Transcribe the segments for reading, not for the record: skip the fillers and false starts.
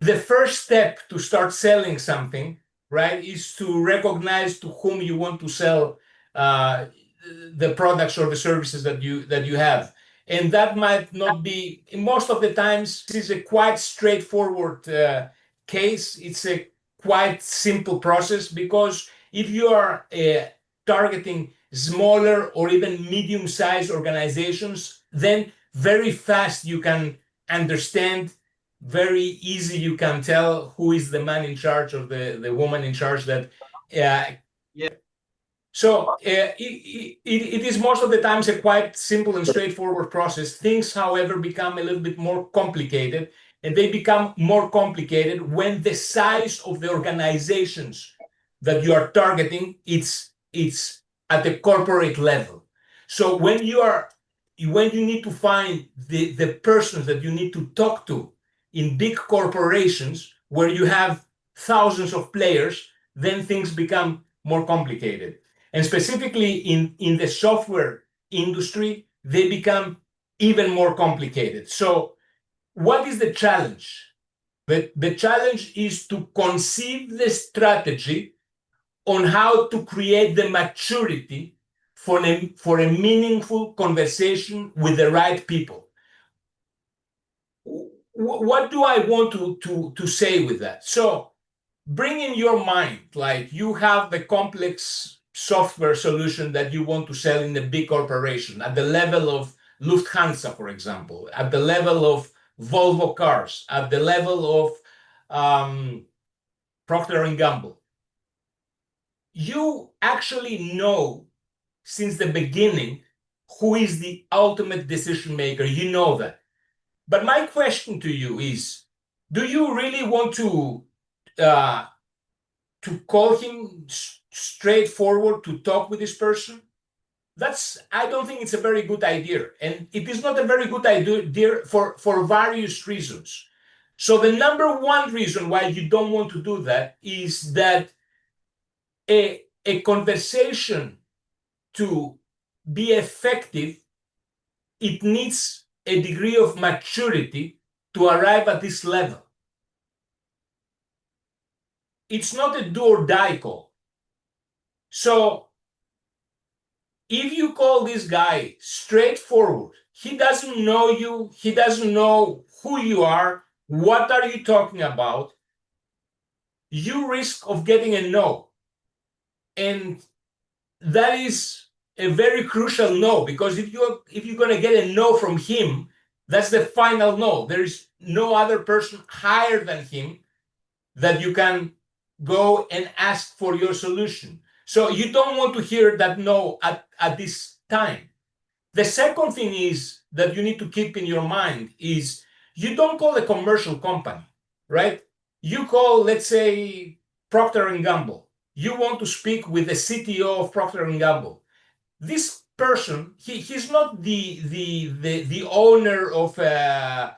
the first step to start selling something, right, is to recognize to whom you want to sell the products or the services that you have. And that might not be, most of the times, this is a quite straightforward case. It's a quite simple process, because if you are targeting smaller or even medium-sized organizations, then very fast you can understand, very easy you can tell who is the man in charge or the woman in charge that so it is most of the times a quite simple and straightforward process. Things, however, become a little bit more complicated, and they become more complicated when the size of the organizations that you are targeting, it's at the corporate level. So when you need to find the persons that you need to talk to in big corporations where you have thousands of players, then things become more complicated. And specifically in the software industry, they become even more complicated. So what is the challenge? The challenge is to conceive the strategy on how to create the maturity for a meaningful conversation with the right people. What do I want to say with that? So bring in your mind, like you have the complex software solution that you want to sell in a big corporation at the level of Lufthansa, for example, at the level of Volvo Cars, at the level of Procter & Gamble. You actually know since the beginning who is the ultimate decision maker. You know that. But my question to you is, do you really want to call him straightforward to talk with this person? I don't think it's a very good idea. And it is not a very good idea for various reasons. So the number one reason why you don't want to do that is that a conversation, to be effective, it needs a degree of maturity to arrive at this level. It's not a do or die call. So if you call this guy straightforward, he doesn't know you, he doesn't know who you are, what are you talking about, you risk of getting a no. And that is a very crucial no, because if you're going to get a no from him, that's the final no. There is no other person higher than him that you can go and ask for your solution. So you don't want to hear that no at this time. The second thing is that you need to keep in your mind is you don't call a commercial company, right? You call, let's say, Procter & Gamble. You want to speak with the CTO of Procter & Gamble. This person, he's not the owner of a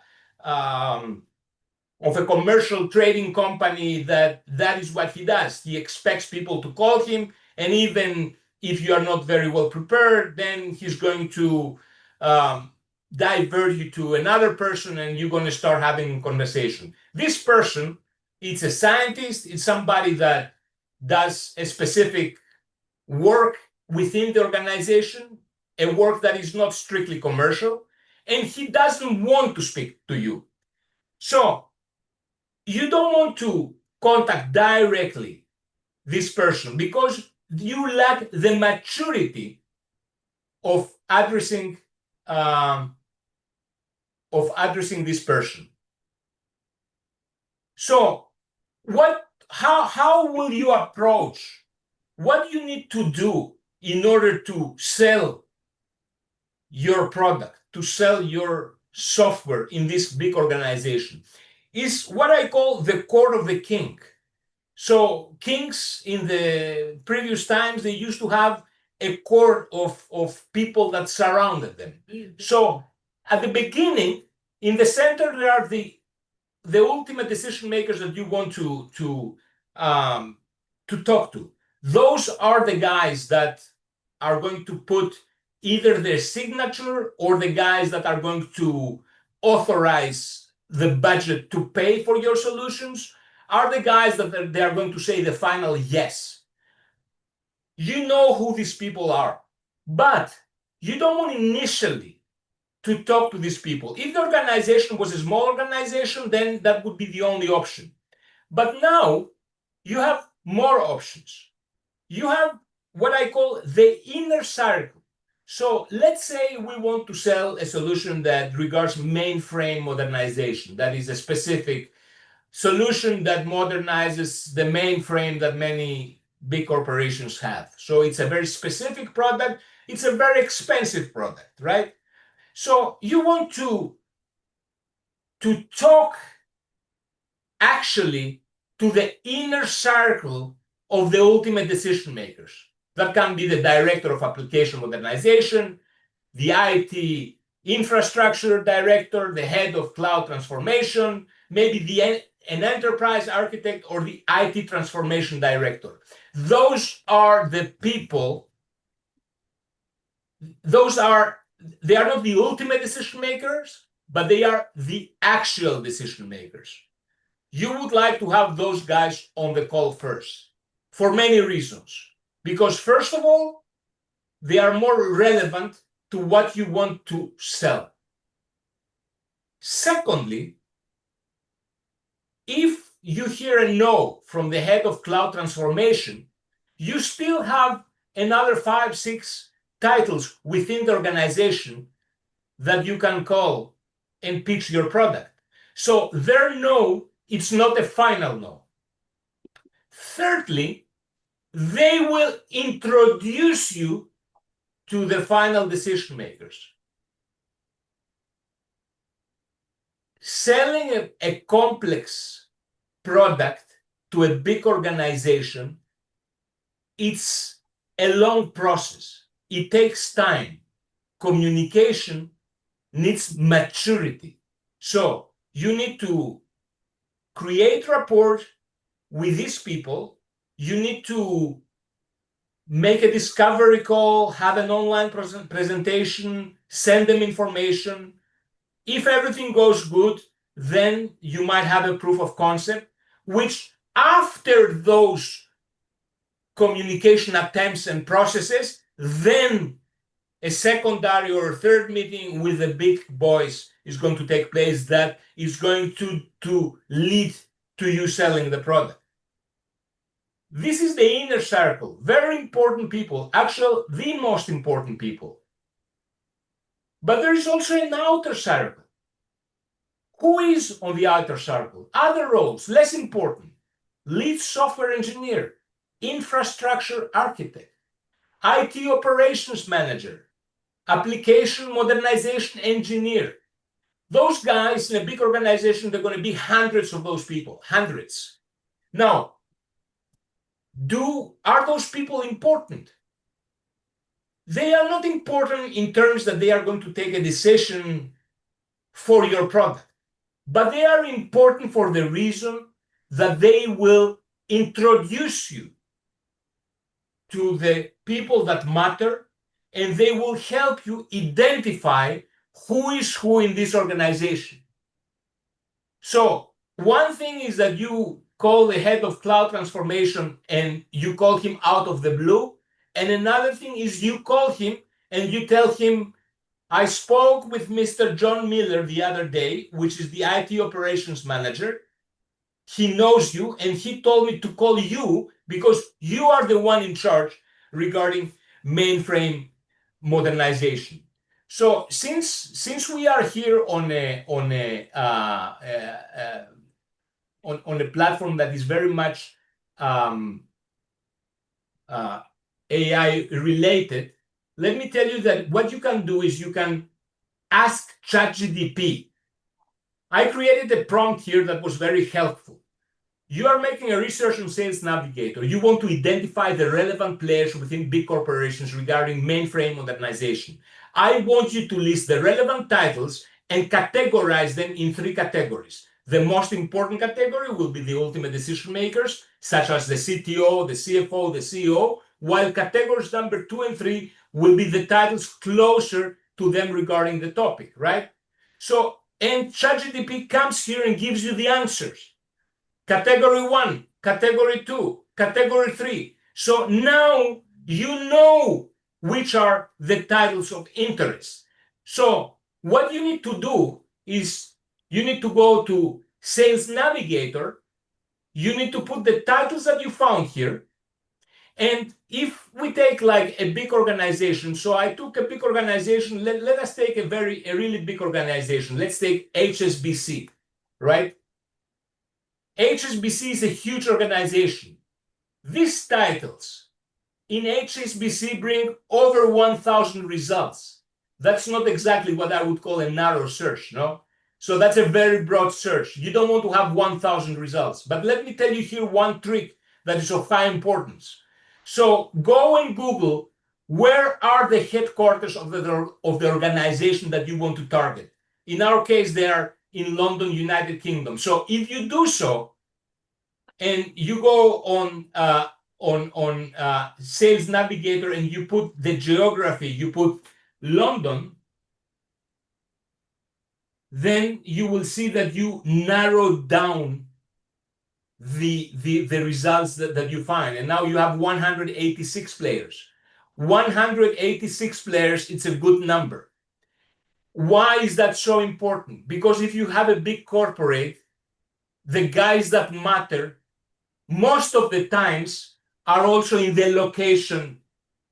commercial trading company that is what he does. He expects people to call him, and even if you are not very well prepared, then he's going to divert you to another person, and you're going to start having a conversation. This person, it's a scientist, it's somebody that does a specific work within the organization, a work that is not strictly commercial, and he doesn't want to speak to you. So you don't want to contact directly this person because you lack the maturity of addressing this person. So how will you approach? What you need to do in order to sell your product, to sell your software in this big organization, is what I call the court of the king. So kings in the previous times, they used to have a court of people that surrounded them. So at the beginning, in the center, there are the ultimate decision makers that you want to talk to. Those are the guys that are going to put either their signature or the guys that are going to authorize the budget to pay for your solutions are the guys that they are going to say the final yes. You know who these people are, but you don't want initially to talk to these people. If the organization was a small organization, then that would be the only option. But now you have more options. You have what I call the inner circle. So let's say we want to sell a solution that regards mainframe modernization. That is a specific solution that modernizes the mainframe that many big corporations have. So it's a very specific product. It's a very expensive product, right? So you want to talk actually to the inner circle of the ultimate decision makers. That can be the director of application modernization, the IT infrastructure director, the head of cloud transformation, maybe an enterprise architect, or the IT transformation director. Those are the people, they are not the ultimate decision makers, but they are the actual decision makers. You would like to have those guys on the call first for many reasons. Because first of all, they are more relevant to what you want to sell. Secondly, if you hear a no from the head of cloud transformation, you still have another 5, 6 titles within the organization that you can call and pitch your product. So their no, it's not a final no. Thirdly, they will introduce you to the final decision makers. Selling a complex product to a big organization, it's a long process. It takes time. Communication needs maturity. So you need to create rapport with these people. You need to make a discovery call, have an online presentation, send them information. If everything goes good, then you might have a proof of concept, which after those communication attempts and processes, then a secondary or third meeting with the big boys is going to take place that is going to lead to you selling the product. This is the inner circle, very important people, actually the most important people. But there is also an outer circle. Who is on the outer circle? Other roles, less important. Lead software engineer, infrastructure architect, IT operations manager, application modernization engineer. Those guys in a big organization, they're going to be hundreds of those people, hundreds. Now, are those people important? They are not important in terms that they are going to take a decision for your product, but they are important for the reason that they will introduce you to the people that matter, and they will help you identify who is who in this organization. So one thing is that you call the head of cloud transformation and you call him out of the blue. And another thing is you call him and you tell him, I spoke with Mr. John Miller the other day, which is the IT operations manager. He knows you and he told me to call you because you are the one in charge regarding mainframe modernization. So since we are here on a platform that is very much AI related, let me tell you that what you can do is you can ask ChatGPT. I created a prompt here that was very helpful. You are making a research and sales navigator. You want to identify the relevant players within big corporations regarding mainframe modernization. I want you to list the relevant titles and categorize them in 3 categories. The most important category will be the ultimate decision makers, such as the CTO, the CFO, the CEO, while categories number 2 and 3 will be the titles closer to them regarding the topic, right? So And ChatGPT comes here and gives you the answers. Category 1, category 2, category 3. So now you know which are the titles of interest. So what you need to do is you need to go to Sales Navigator. You need to put the titles that you found here. And if we take like a big organization, so I took a big organization, let us take a really big organization. Let's take HSBC, right? HSBC is a huge organization. These titles in HSBC bring over 1,000 results. That's not exactly what I would call a narrow search, no? So that's a very broad search. You don't want to have 1,000 results. But let me tell you here one trick that is of high importance. So go and Google, where are the headquarters of the organization that you want to target? In our case, they are in London, United Kingdom. So if you do so, and you go on Sales Navigator and you put the geography, you put London, then you will see that you narrowed down the results that you find. And now you have 186 players. 186 players, it's a good number. Why is that so important? Because if you have a big corporate, the guys that matter most of the times are also in the location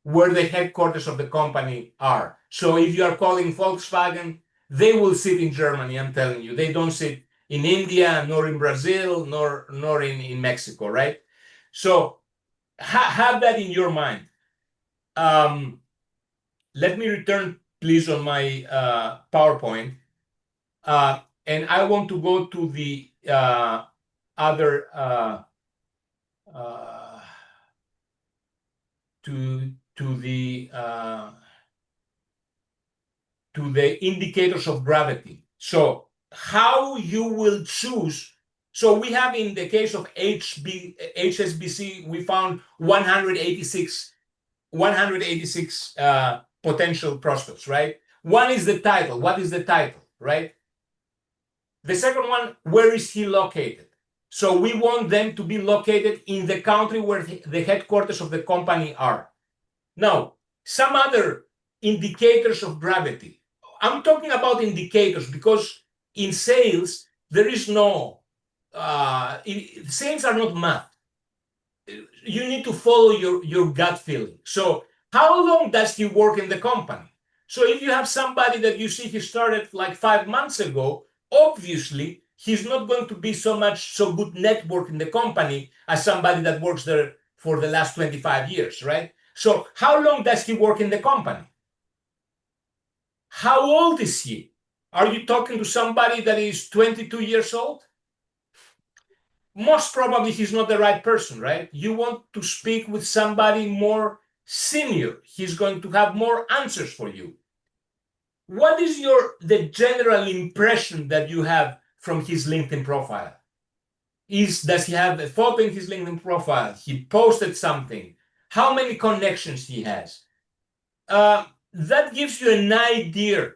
where the headquarters of the company are. So if you are calling Volkswagen, they will sit in Germany, I'm telling you. They don't sit in India, nor in Brazil, nor in Mexico, right? So have that in your mind. Let me return, please, on my PowerPoint. And I want to go to the other to the indicators of gravity. So how you will choose. So we have, in the case of HSBC, we found 186 potential prospects, right? One is the title. What is the title, right? The second one, where is he located? So we want them to be located in the country where the headquarters of the company are. Now, some other indicators of gravity. I'm talking about indicators because in sales, there is no, sales are not math. You need to follow your gut feeling. So how long does he work in the company? So if you have somebody that you see he started like 5 months ago, obviously he's not going to be so good network in the company as somebody that works there for the last 25 years, right? So how long does he work in the company? How old is he? Are you talking to somebody that is 22 years old? Most probably he's not the right person, right? You want to speak with somebody more senior. He's going to have more answers for you. What is the general impression that you have from his LinkedIn profile? Does he have a photo in his LinkedIn profile? He posted something. How many connections he has? That gives you an idea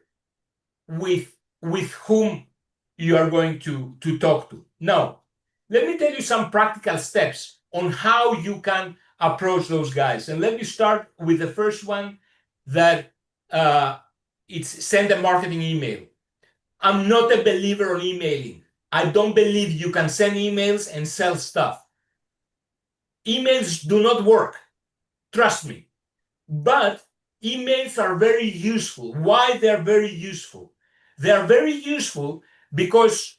with whom you are going to talk to. Now, let me tell you some practical steps on how you can approach those guys. And let me start with the first one, that it's send a marketing email. I'm not a believer on emailing. I don't believe you can send emails and sell stuff. Emails do not work. Trust me. But emails are very useful. Why they're very useful? They are very useful because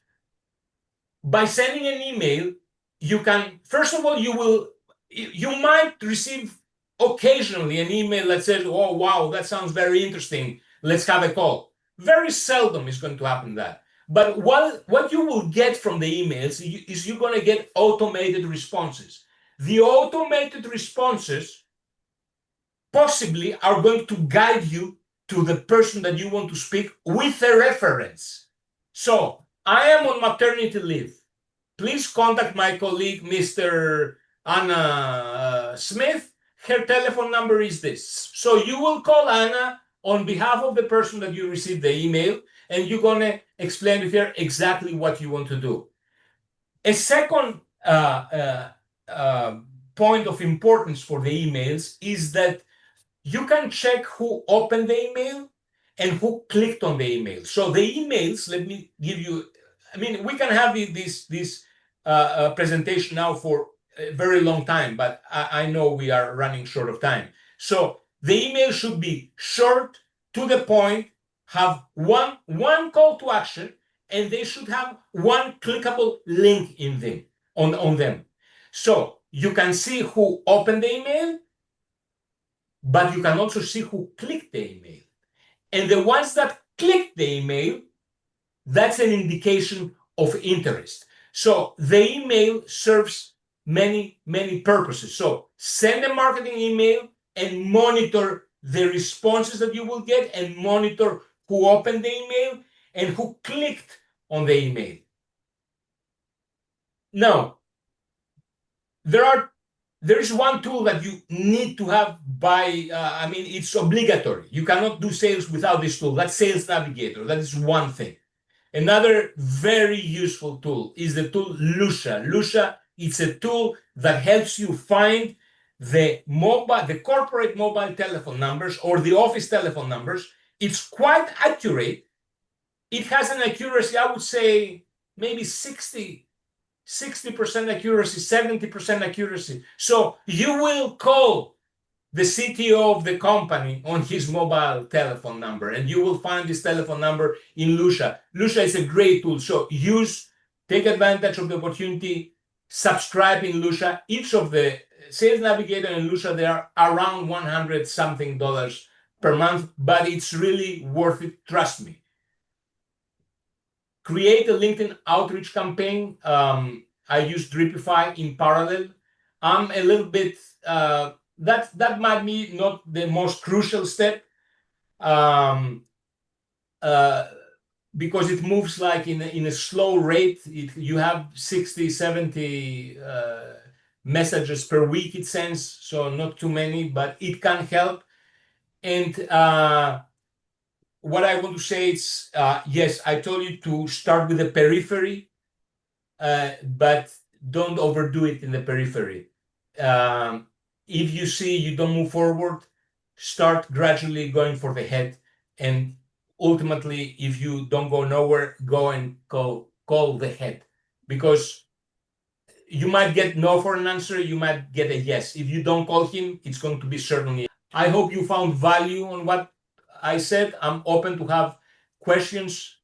by sending an email, you can, first of all, you might receive occasionally an email that says, oh, wow, that sounds very interesting. Let's have a call. Very seldom is going to happen that. But what you will get from the emails is you're going to get automated responses. The automated responses possibly are going to guide you to the person that you want to speak with a reference. So I am on maternity leave. Please contact my colleague, Mr. Anna Smith. Her telephone number is this. So you will call Anna on behalf of the person that you received the email, and you're going to explain to her exactly what you want to do. A second point of importance for the emails is that you can check who opened the email and who clicked on the email. So the emails, let me give you, I mean, we can have this presentation now for a very long time, but I know we are running short of time. So the email should be short, to the point, have one call to action, and they should have one clickable link in them on them. So you can see who opened the email, but you can also see who clicked the email. And the ones that clicked the email, that's an indication of interest. So the email serves many purposes. So send a marketing email and monitor the responses that you will get, and monitor who opened the email and who clicked on the email. Now, there is one tool that you need to have I mean, it's obligatory. You cannot do sales without this tool. That's Sales Navigator. That is one thing. Another very useful tool is the tool Lusha. Lusha, it's a tool that helps you find the corporate mobile telephone numbers or the office telephone numbers. It's quite accurate. It has an accuracy, I would say, maybe 60% accuracy, 70% accuracy. So you will call the CTO of the company on his mobile telephone number, and you will find this telephone number in Lusha. Lusha is a great tool. So take advantage of the opportunity, subscribe in Lusha. Each of the Sales Navigator and Lusha, they are around $100 something per month, but it's really worth it, trust me. Create a LinkedIn outreach campaign. I use Dripify in parallel. I'm a little bit, that might be not the most crucial step, because it moves like in a slow rate. You have 60, 70 messages per week, it sends, so not too many, but it can help. And what I want to say is, yes, I told you to start with the periphery, but don't overdo it in the periphery. If you see you don't move forward, start gradually going for the head. And ultimately, if you don't go nowhere, go and call the head. Because you might get no for an answer, you might get a yes. If you don't call him, it's going to be certainly. I hope you found value on what I said. I'm open to have questions